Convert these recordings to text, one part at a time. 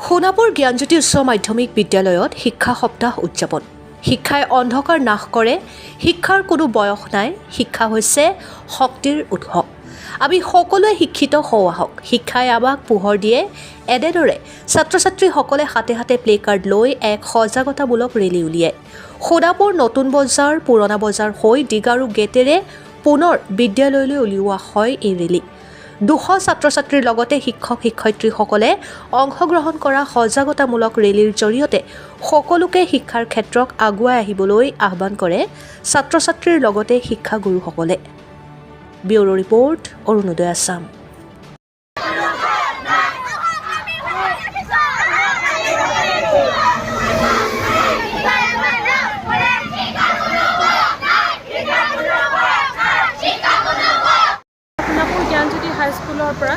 সোণাপুৰ জ্ঞানজ্যোতি উচ্চ মাধ্যমিক বিদ্যালয়ত শিক্ষা সপ্তাহ উদযাপন। শিক্ষাই অন্ধকাৰ নাশ কৰে, শিক্ষাৰ কোনো বয়স নাই, শিক্ষা হৈছে শক্তিৰ উৎস। আমি সকলোৱে শিক্ষিত হওঁ আহক। শিক্ষাই আমাক পোহৰ দিয়ে। এনেদৰে ছাত্ৰ ছাত্ৰীসকলে হাতে হাতে প্লে কাৰ্ড লৈ এক সজাগতামূলক ৰেলী উলিয়ায়। সোণাপুৰ নতুন বজাৰ পুৰণা বজাৰ হৈ দিগাৰু গেটেৰে পুনৰ বিদ্যালয়লৈ উলিওৱা হয় এই ৰেলী। 200 ছাত্ৰ ছাত্ৰীৰ লগতে শিক্ষক শিক্ষয়িত্ৰীসকলে অংশগ্ৰহণ কৰা সজাগতামূলক ৰেলীৰ জৰিয়তে সকলোকে শিক্ষাৰ ক্ষেত্ৰত আগুৱাই আহিবলৈ আহ্বান কৰে ছাত্ৰ ছাত্ৰীৰ লগতে শিক্ষাগুৰুসকলে। Bureau report, Arunoday Assam. সোণাপুৰ জ্ঞানজ্যোতি হাইস্কুলৰ পৰা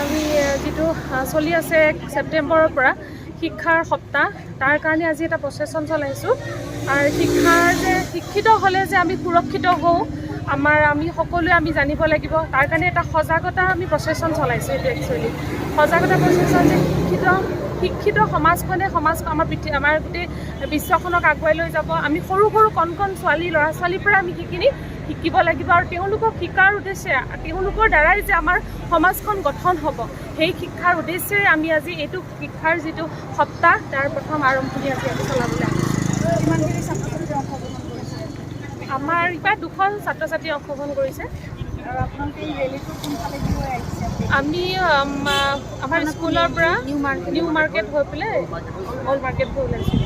আমি যিটো চলি আছে ছেপ্টেম্বৰৰ পৰা শিক্ষাৰ সপ্তাহ, তাৰ কাৰণে আজি এটা প্ৰচেছন চলাইছোঁ। আৰু শিক্ষাৰ যে শিক্ষিত হ'লে যে আমি সুৰক্ষিত হওঁ, আমি সকলোৱে আমি জানিব লাগিব। তাৰ কাৰণে এটা সজাগতা আমি প্ৰচেছন চলাইছোঁ। এইটো একচুৱেলি সজাগতা প্ৰচেছন যে শিক্ষিত সমাজখনে আমাৰ গোটেই বিশ্বখনক আগুৱাই লৈ যাব। আমি সৰু সৰু কণ ল'ৰা ছোৱালীৰ পৰা আমি শিকিব লাগিব আৰু তেওঁলোকক শিকাৰ উদ্দেশ্যে তেওঁলোকৰ দ্বাৰাই যে আমাৰ সমাজখন গঠন হ'ব, সেই শিক্ষাৰ উদ্দেশ্যেৰে আমি আজি এইটো শিক্ষাৰ যিটো সপ্তাহ তাৰ প্ৰথম আৰম্ভণি আজি চলাবলৈ কিমানখিনি ছাত্ৰ ছাত্ৰী অংশগ্ৰহণ কৰিছে? আমাৰ প্ৰায় 200 ছাত্ৰ ছাত্ৰী অংশগ্ৰহণ কৰিছে। আৰু আপোনালোকে এই ৰেলীটো কোনফালে কি হৈ আহিছে? আমি আমাৰ স্কুলৰ পৰা নিউ মাৰ্কেট হৈ পেলাই অল্ড মাৰ্কেট হৈ ওলাইছোঁ।